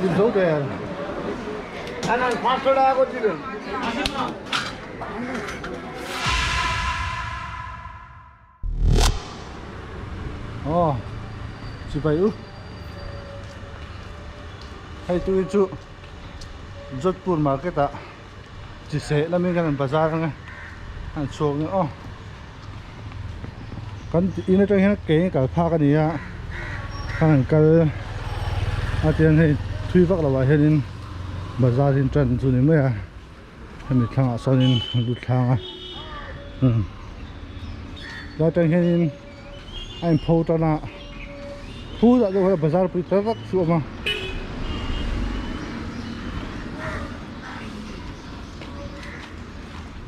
দিন সৌটে না 500 টাকা করছিলেন chỉ phải ư hay tôi chú rất buồn mà cái tạ chỉ sẽ là mình gần bazaar nghe ăn xuống nữa kan ina trong hiện cái cả pha cái này á hàng cái tiền hay thui vác là vậy nên bazaar trên trần chú này mới à mình thang ở sau nên lụt thang à ra trong hiện anh phô cho nó phô ra rồi bazaar bị tất tất xuống mà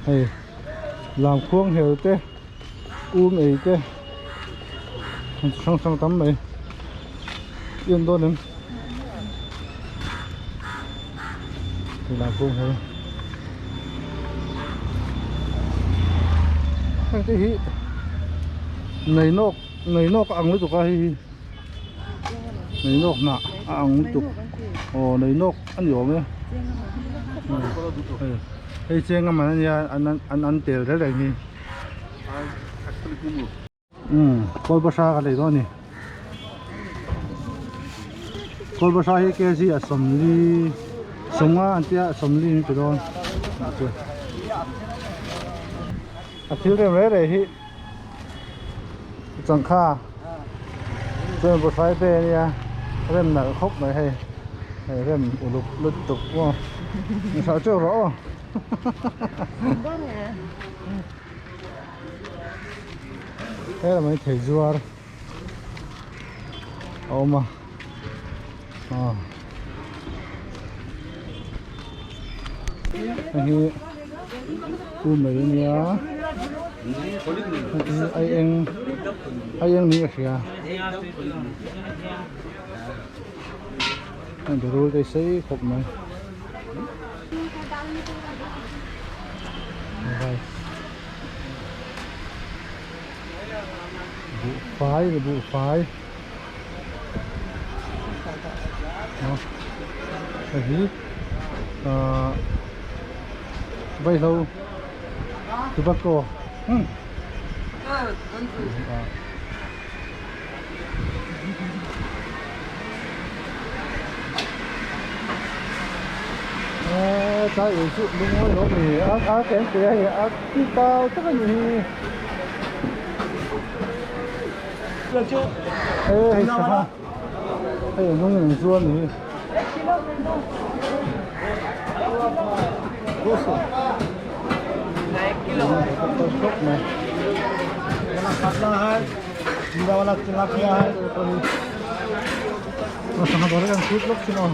hay làm khuôn hiểu thế ấy thế sang tắm này yên đôi nữa thì làm khuôn hiểu cái gì này nóc ăn với tụi cái này nóc nè ăn với tụi này nóc ăn nhiều咩cái chiên mà ăn tiền thế này nhỉ coi bớt sao cái này đó nè coi bớt sao cái gì à sầm li sông á anh tia sầm li cái đó thiếu điểm đấy để hi chẳng kha rồi bớt sai về nha rem nở khóc này hay rem lục lục tục quá sao chưa rõ thế là mấy thầy rùa ôm mà anh cu mấy nhá anh nghĩ gì à anh rồi đây xây khóc này bộ phái cái gì vậy lâu từ bắc cô trái ủ sụn đúng rồi nó mì kém kia cái tao tất cả những được chưa? Ê, hay sao? Hay ở trong những ruộng này. Này kilo. Sốc này. Wala patla hai. Jira wala tilapia hai. Nó sang đó là chút lúc chứ nào.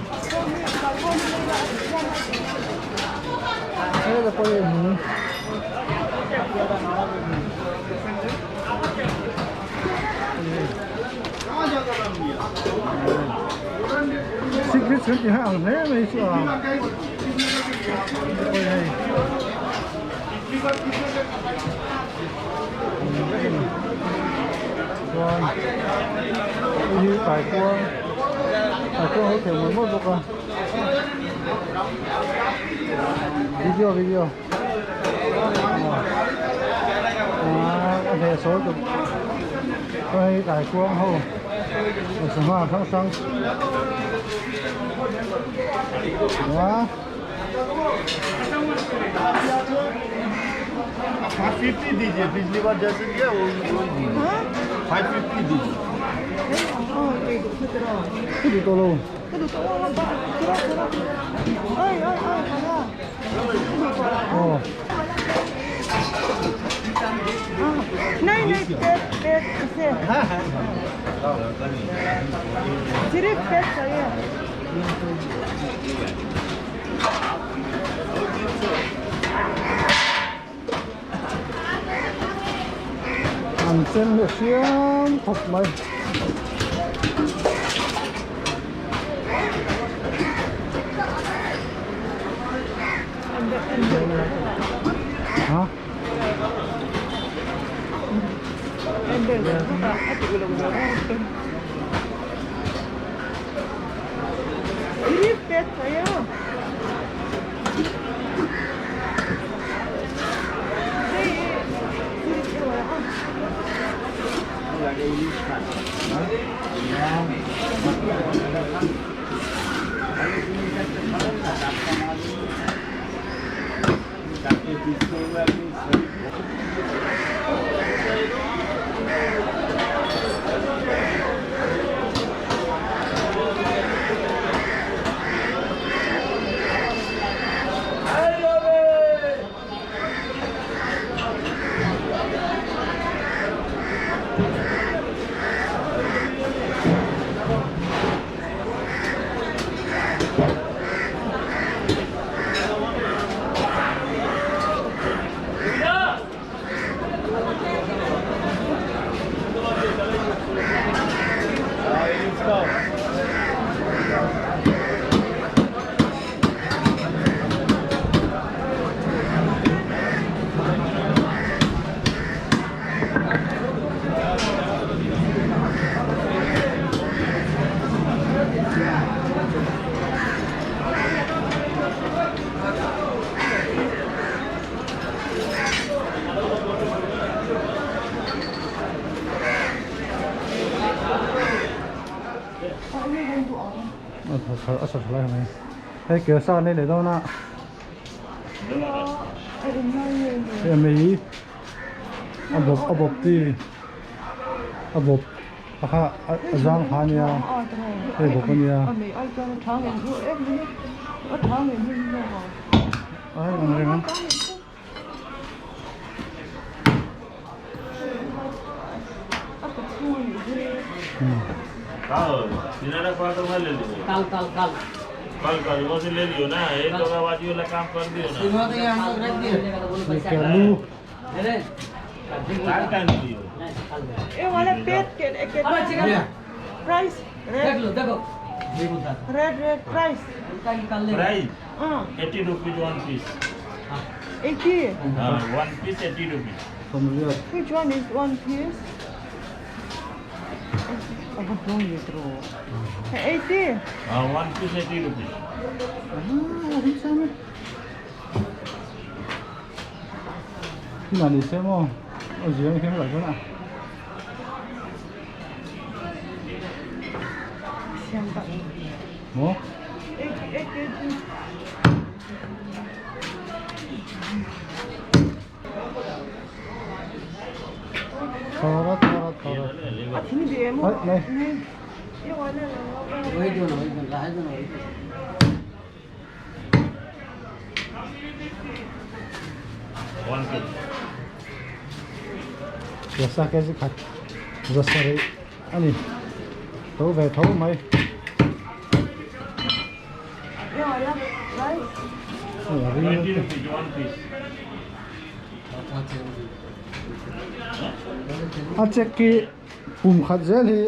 Đây là coi gì? Secret thì hàng thế mấy chứ à? Coi này. Rồi. Như cải cua có thể mới một được à? Video. Có thể số được. Coi cải cua không? Ở sân hoa sang. Đó. 550 दीजिए पिछली बार जैसे दिया वो 550 दीजिए cái gì to luôn नहीं पेट से सिर्फ पेट चाहिए ăn xem được xiêm thật mày hả Ini pet saya. Ở sạch lại này. Đây kiểu sao đây để đâu nè. Em mấy ở bột đi. Ở bột. À giang hà nha. Đây bột con nha. Ai ăn cái gì? कल वो से ले लियो ना एक तो बाजी वाला काम कर दियो ना सीमा तो यहाँ हम रख दिए ये केलू काय काय दियो ये वाला pet के price red price. प्राइस हाँ 80 rupees one piece 80. One piece 80 rupees familiar. Which one is one piece? Apa dong ya bro? 80. One piece 80 rupees Di sana. Khi nào đi xem không? Ở dưới anh xem lại chỗ nào. Xem bạn. Ủa? Thora. À thì đi em. Này. Yêu anh này. वही दो ना रहा दो ना one piece Biasa kasi kat. Zasari. Ani. Thấu về thấu mày. Yêu anh này. Right. 20 rupees one piece A check ki khat zel hi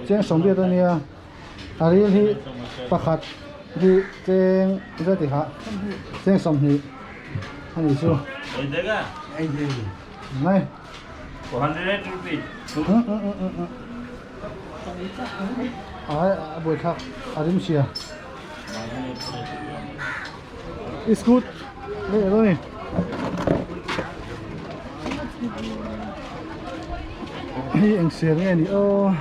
cheng som bia tania. Ari hi pakhat hi cheng zati ha. Cheng som hi. Ani chu. कोई देगा Này. 100 rupees Ai buổi thak arim sia. It's good. Đây rồi nè. Hi anh xiên nghe đi ô.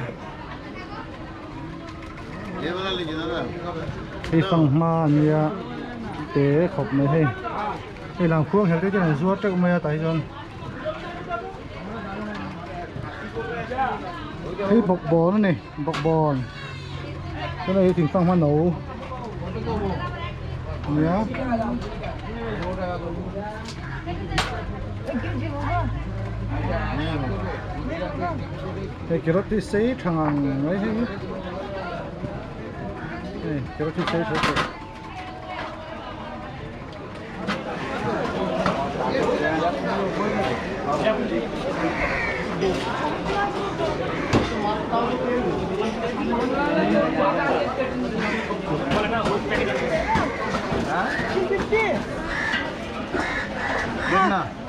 ये वाला लीजिए दादा Hi phang ma nia. Tế khop này hey. Hi làm khuông hết cái này ruột chắc mày tại rồi. Hi bọc bò này, bọc bò. Cái này thì phang ma nấu. Nhá. Cái roti sấy thằng ấy hết. Này, cái roti sấy thật.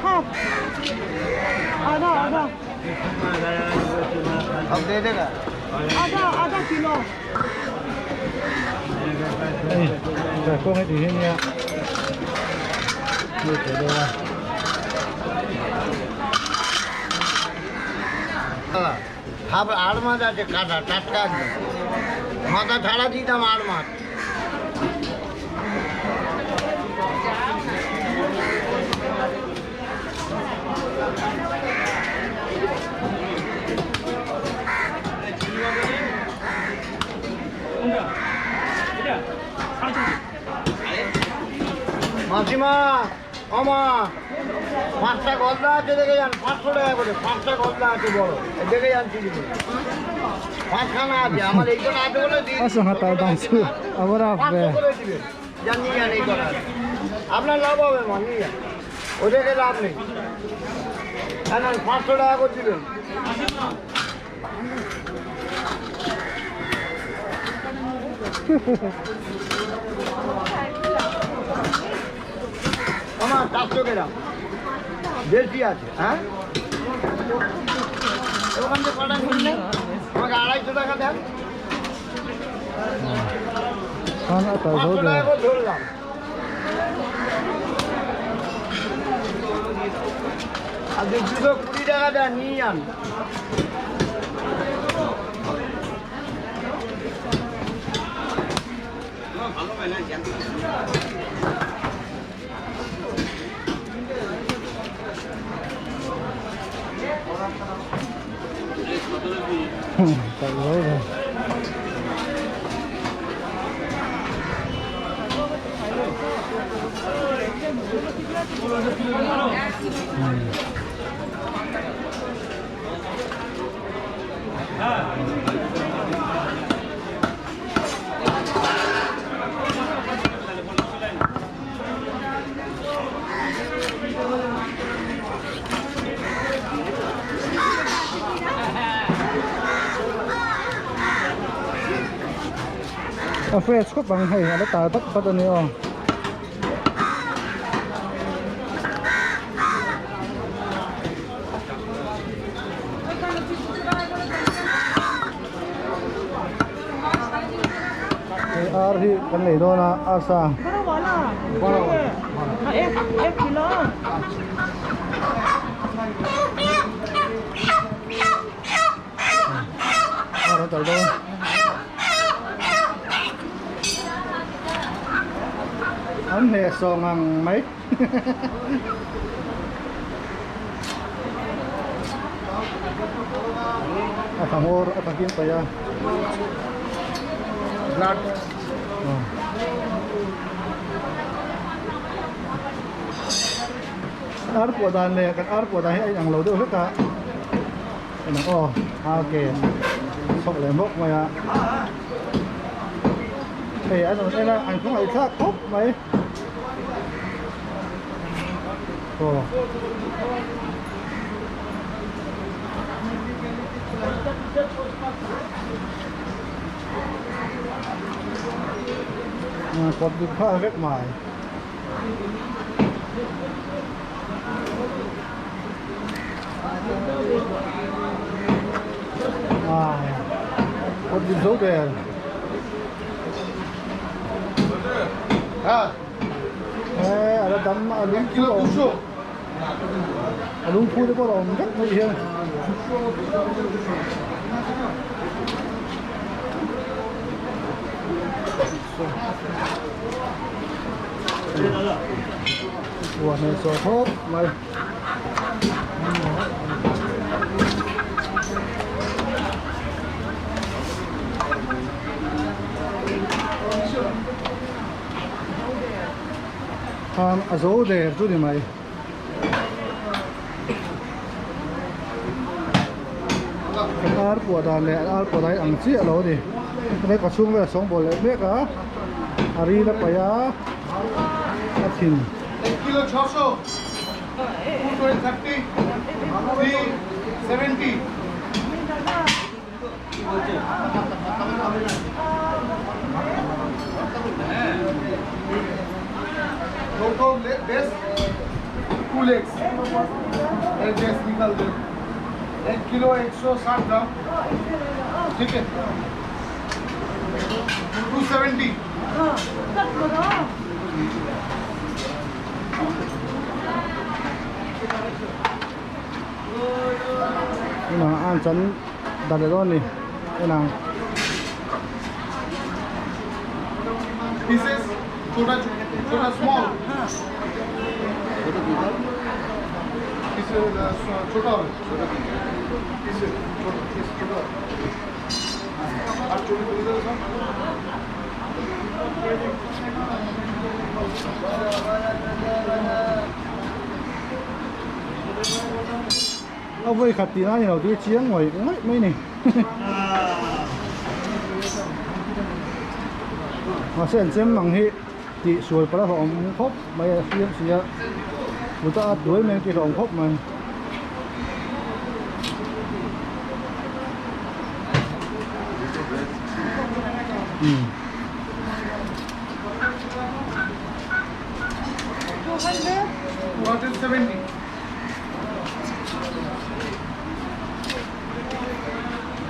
Half. आधा अब दे देगा आधा kilo Đây. Sa kung ito niya. Dito daw. Half 8 মাছ আছে কাটা টাটকা একদম। মাথা ছাড়া দিতাম 8 মাছ। মাসিমা আমা 5টা গলদা আছে দেখে যান 500 টাকা করে 5টা গলদা আছে বড় দেখে যান চিনি 5খানা আছে আমার এইখানে আছে বলে দিই Asa nga tayo dansu. Awara 500 করে দিবেন জানি জান এই কথা আপনার লাভ হবে মা নিয়ে যান ওদেরকে লাভ নেই না 500 টাকা করে দিবেন আমার 400 গ্রাম বেশি আছে হ্যাঁ ওখান থেকে কটা নিন আমাকে 250 টাকা দেন Sana tayo 500 daw. টাকা করে ধরলাম আর 220 টাকা দেন নিয়ে যান Tayo daw. Fresh ko bang hay, ano tatak pa to niyo. Arhi kan nei do na asa. Bana wala. Ek kilo. Ara tayo do. Anh nè so ngang mấy. Atang or atakin pa ya. Blood Ar po dan le kan ar po dan ay ang lo do ka. Ano ko? Okay. Sok le mok maya. Thì anh nói là anh không phải khác khúc mấy. Ồ. Còn được pha vết mài. Còn được dấu đèn. হ্যাঁ Ada dam alung pu om. Alung pu de ko om kat mo ihe. Wah, này so hop mai. Azo de tu di mai. Ar po da le ar po dai ang chi alo di. Nei ka chung ve song bol le me ka. Ari la pa ya. Athin. 1 kilo 600 230 370 दोनों base 2 legs एक base निकाल दो 1 kilo 160 ग्राम ठीक है 270 Cut mo na. anh chắn đặt ở đó đi cái nào pieces छोटा छोटा small pieces छोटा pieces छोटा और छोटे pieces ông với khát tí nào nhiều tí chiếng ngồi mấy này mà xem bằng hệ thì xuôi para họ khóc mấy phiên xía người ta đuổi mấy cái họ khóc mà what is 70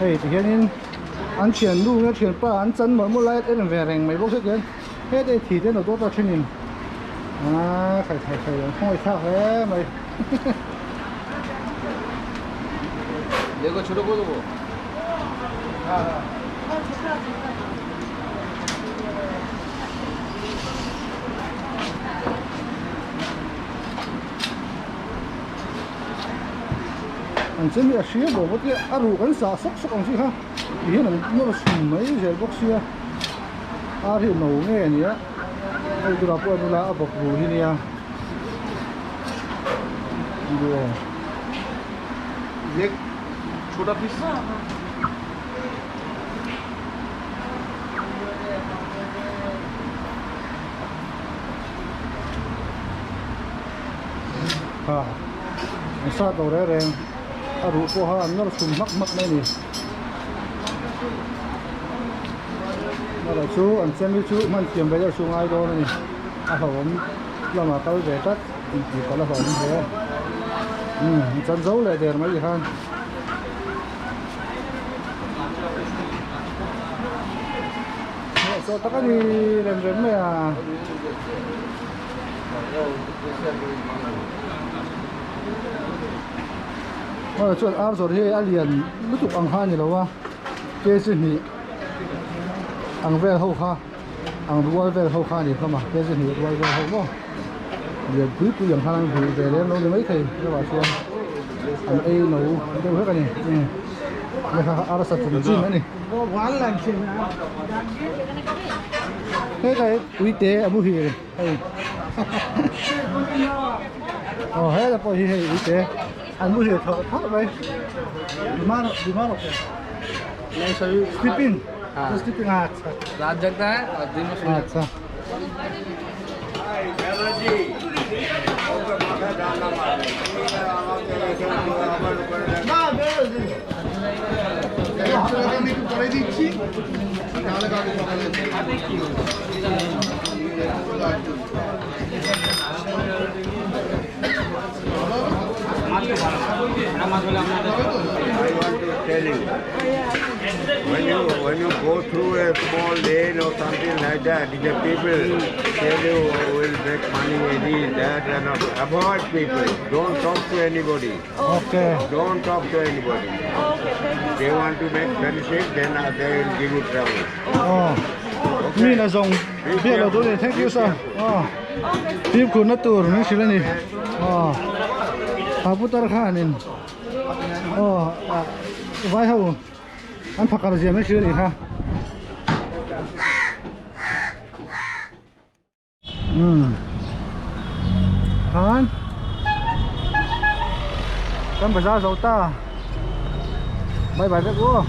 hey thì hiện nay anh chuyển luôn anh chuyển pa anh chân mở một lại em về rèn mấy bốc xếp kiến hết đây thì thế nào tốt cho chuyên nhìn phải không phải khác thế mày 내가 저러 보고 anh chân bị xía bộ một cái rủ cắn xả sốc ông xí ha thì hiện là nó là sùng mấy giờ bốc xía thì nấu nghe nhỉ đây tôi đọc qua tôi là bọc rủ như này rồi ये छोटा piece sao tàu đấy rồi rủ cô ha nó là sùng mắc đây nè nó là chú anh xem với chú mình kiếm bây giờ sùng ai đâu này hỏng là mà tao về tất chỉ có là hỏng thế chân dấu lại để mấy gì hơn sao tất cả đi làm này à mà chuyện áp rồi thì anh liền lúc chụp ăn hai như đâu à cái gì nhỉ ăn về hậu ha ăn đuôi về hậu ha thì không mà cái gì nhỉ đuôi về hậu không liền cứ ăn hai lần thì về đến lâu đến mấy thì các bạn xem ăn ấy nấu đâu hết cái này này ăn sạch từ chín này quán làm chuyện thế cái quý tế ở mua hì này hết là coi hì quý tế ăn mua hì thợ thắt vậy đi mà rồi नहीं सभी sleeping हाँ। sleeping रात जगता है और दिन में सोता है अच्छा আমি একটু পরে দিচ্ছি নাহলে কাকু সকালে I want to tell you, when you go through a small lane or something like that, the people tell you will make money, this, that, and avoid people. Don't talk to anybody. ok Don't talk to anybody. They want to make friendship, then they will give you trouble. mi là dùng biết là tôi thank you sir tiếp của nó tour nó xí lên đi Abu Tarkhanin vai hậu anh phật là gì mấy xí đi ha hắn kan bazaar dấu ta bye bye các cô